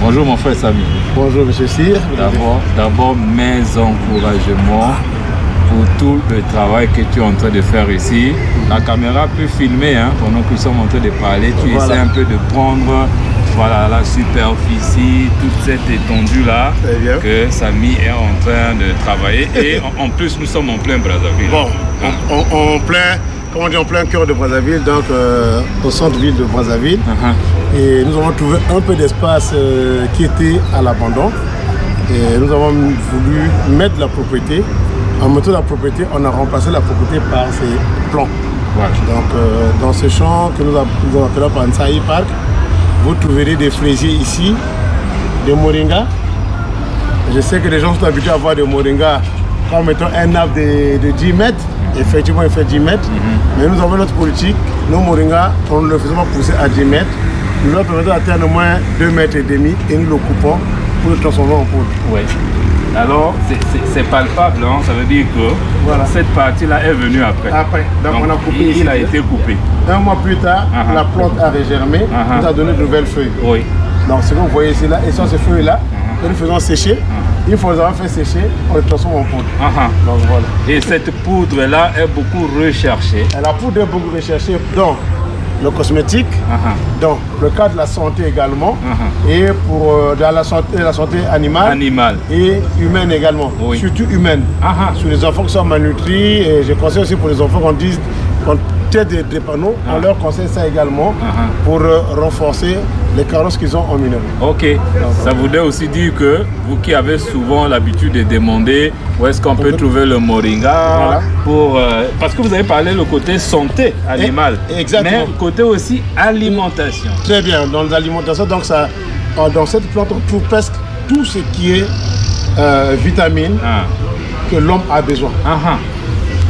Bonjour mon frère Samy. Bonjour monsieur Cyr. D'abord mes encouragements pour tout le travail que tu es en train de faire ici. La caméra peut filmer pendant que nous sommes en train de parler. Tu essaies un peu de prendre la superficie, toute cette étendue là que Samy est en train de travailler. Et en plus nous sommes en plein Brazzaville. Bon, en plein cœur de Brazzaville, donc au centre-ville de Brazzaville. Et nous avons trouvé un peu d'espace qui était à l'abandon. Et nous avons voulu mettre la propriété. En mettant la propriété, on a remplacé la propriété par ces plants. Voilà. Donc dans ce champ que nous appelons par Nsaï Park, vous trouverez des fraisiers ici, des moringas. Je sais que les gens sont habitués à voir des moringas comme mettons un arbre de 10 mètres. Effectivement, il fait 10 mètres. Mais nous avons notre politique. Nos moringas, on ne le faisons pas pousser à 10 mètres. Nous leur permettons d'atteindre au moins 2,5 mètres et nous le coupons pour le transformer en poudre. Oui. Alors, c'est palpable, ça veut dire que cette partie-là est venue après. Donc on a coupé ici. Il a été coupé. Un mois plus tard, la plante a régermé, nous a donné de nouvelles feuilles. Oui. Donc ce que vous voyez ici, là, et sur ces feuilles-là, nous les faisons sécher. Une fois les avoir fait sécher, on les transforme en poudre. Donc, voilà. Et cette poudre-là est beaucoup recherchée. La poudre est beaucoup recherchée dans le cosmétique, dans le cas de la santé également, et pour dans la santé animale et humaine également, surtout humaine. Sur les enfants qui sont malnutris, et je conseille aussi pour les enfants qu'on tient des panneaux, on leur conseille ça également pour renforcer les carences qu'ils ont en minerai. Ok, ça voudrait aussi dire que vous qui avez souvent l'habitude de demander où est-ce qu'on peut trouver le moringa, parce que vous avez parlé le côté santé animale, mais côté aussi alimentation. Très bien, dans l'alimentation, donc ça, dans cette plante on trouve presque tout ce qui est vitamines que l'homme a besoin.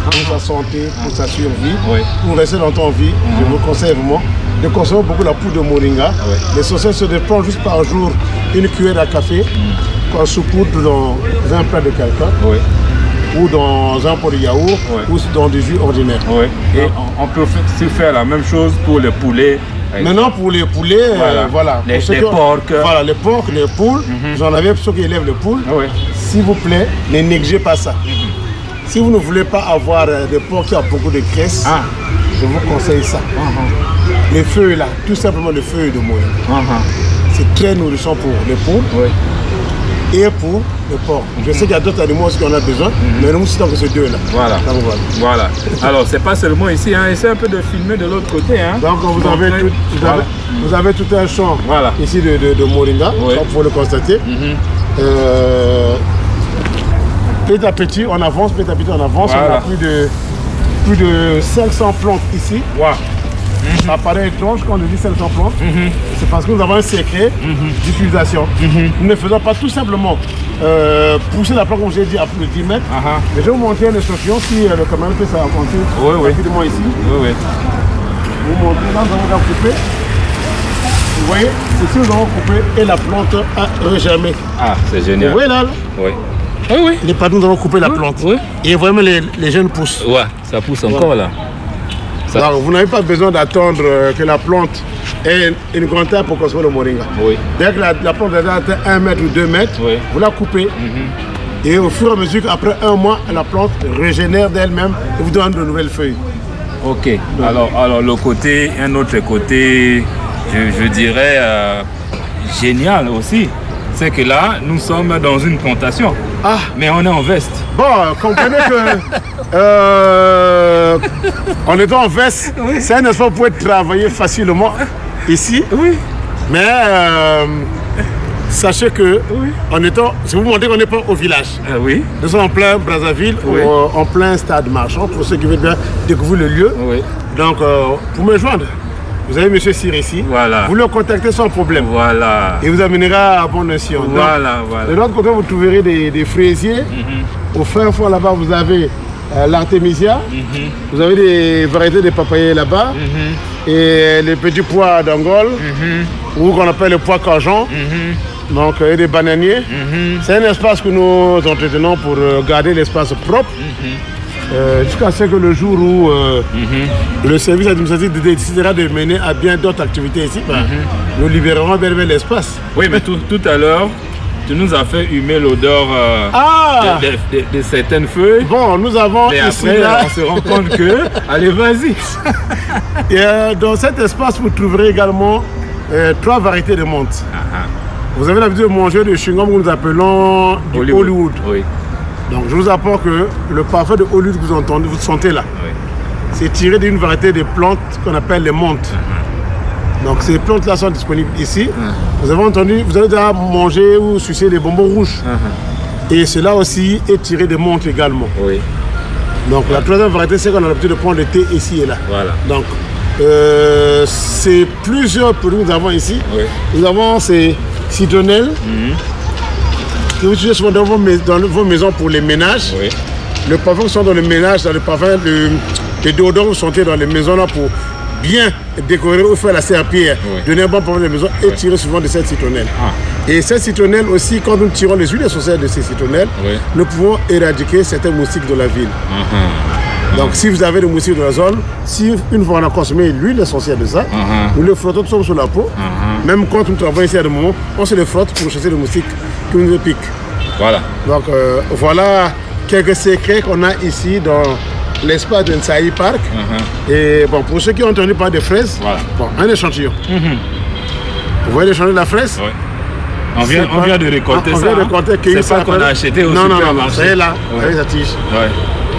Pour sa santé, pour sa survie, pour rester longtemps en vie, je vous conseille vraiment de consommer beaucoup la poudre de moringa. L'essentiel c'est de prendre juste par jour une cuillère à café qu'on saupoudre dans un plat de quelqu'un ou dans un pot de yaourt ou dans du jus ordinaire. Et on peut aussi faire la même chose pour les poulets. Maintenant pour les poulets, les porcs. Voilà, les porcs, les poules, j'en avais ceux qui élèvent les poules. S'il vous plaît, ne négligez pas ça. Si vous ne voulez pas avoir des porcs qui ont beaucoup de graisse, je vous conseille ça. Les feuilles là, tout simplement les feuilles de moringa. C'est très nourrissant pour les poules et pour les porcs. Je sais qu'il y a d'autres animaux aussi qu'on a besoin, mais nous citons que ces deux là. Voilà. Alors c'est pas seulement ici, essayez un peu de filmer de l'autre côté. Donc vous avez tout un champ ici de moringa, comme vous pouvez le constater. Petit à petit, on avance, on a plus de 500 plantes ici. Ça paraît étrange quand on dit 500 plantes. C'est parce que nous avons un secret d'utilisation. Nous ne faisons pas tout simplement pousser la plante, comme j'ai dit, à plus de 10 mètres. Mais je vais vous montrer un échantillon si le caméra peut s'avancer rapidement ici. Vous montrez, là, nous avons coupé. Vous voyez, ici nous avons coupé et la plante a regermé. C'est génial. Vous voyez là? Les panneaux, nous avons coupé la plante. Et vraiment les jeunes poussent. Ça pousse encore là. Alors, vous n'avez pas besoin d'attendre que la plante ait une grande taille pour construire le moringa. Dès que la plante a atteint 1 mètre ou 2 mètres, vous la coupez. Et au fur et à mesure qu'après 1 mois, la plante régénère d'elle-même et vous donne de nouvelles feuilles. Ok. Alors le côté, un autre côté, je dirais génial aussi. C'est que là, nous sommes dans une plantation. Mais on est en veste. Bon, comprenez que en étant en veste, c'est un espace pour travailler facilement ici. Mais sachez que si vous montez qu'on n'est pas au village. Nous sommes en plein Brazzaville, en plein stade marchand, pour ceux qui veulent bien découvrir le lieu. Donc, pour me joindre, vous avez M. Cyr ici. Vous le contactez sans problème. Et vous amènera à bon escient. De l'autre côté, vous trouverez des fraisiers. Au fin fond là-bas, vous avez l'artémisia. Vous avez des variétés de papayers là-bas. Et les petits pois d'Angola, ou qu'on appelle le pois cajon. Donc, et des bananiers. C'est un espace que nous entretenons pour garder l'espace propre. jusqu'à ce que le jour où le service administratif décidera de mener à bien d'autres activités ici, nous libérerons vers l'espace. Oui, mais tout à l'heure, tu nous as fait humer l'odeur de certaines feuilles. Bon, nous avons et ici, après, là... on se rend compte que... Allez, vas-y. Dans cet espace, vous trouverez également 3 variétés de menthe. Vous avez l'habitude de manger du chewing-gum que nous appelons du Hollywood. Oui. Donc, je vous apporte que le parfum de Hollywood que vous sentez là, c'est tiré d'une variété de plantes qu'on appelle les menthes. Donc ces plantes-là sont disponibles ici. Vous avez entendu, vous avez déjà mangé ou sucé des bonbons rouges. Et cela aussi est tiré des menthes également. Oui. Donc la troisième variété, c'est qu'on a l'habitude de prendre le thé ici et là. Voilà. Donc c'est plusieurs produits que nous avons ici. Oui. Nous avons ces citronnelles que vous utilisez souvent dans vos maisons pour les ménages. Oui. Le parfum qui sont dans le ménage, dans le parfum de déodorant que vous sentez dans les maisons là pour bien décorer ou faire la serpillière, donner un bon parfum de la maison et tirer souvent de cette citronnelle. Et cette citronnelle aussi, quand nous tirons les huiles essentielles de ces citronnelles, nous pouvons éradiquer certains moustiques de la ville. Donc si vous avez des moustiques dans la zone, si une fois on a consommé l'huile essentielle de ça, nous le frottons tout sur la peau. Même quand nous travaillons ici à des moments, on se le frotte pour chasser les moustiques qui nous piquent. Voilà. Donc voilà quelques secrets qu'on a ici dans l'espace de Nsaï Park. Et bon, pour ceux qui ont entendu parler des fraises, bon, un échantillon. Vous voyez l'échantillon de la fraise? On vient de récolter ça. On vient de récolter, cueillir ça. C'est pas qu'on a acheté au supermarché. Non, ça est là, avec sa tige.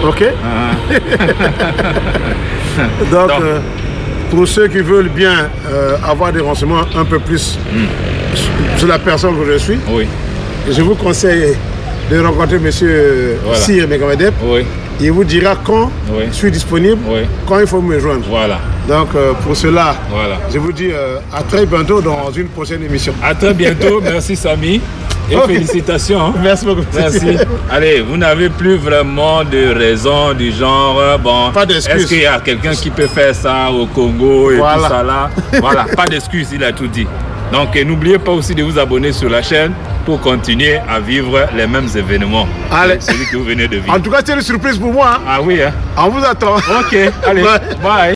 Ok. Donc, pour ceux qui veulent bien avoir des renseignements un peu plus sur la personne que je suis, je vous conseille de rencontrer M. Sir Megamadep. Il vous dira quand je suis disponible, quand il faut me joindre. Voilà. Donc pour cela, je vous dis à très bientôt dans une prochaine émission. À très bientôt, merci Samy. Et félicitations. Merci beaucoup. Merci. Allez, vous n'avez plus vraiment de raison du genre, bon, pas d'excuse. Est-ce qu'il y a quelqu'un qui peut faire ça au Congo et tout ça là? Voilà, pas d'excuse, il a tout dit. Donc n'oubliez pas aussi de vous abonner sur la chaîne pour continuer à vivre les mêmes événements. Allez. Celui que vous venez de vivre. En tout cas, c'est une surprise pour moi. Ah oui, hein? On vous attend. Ok, allez, bye.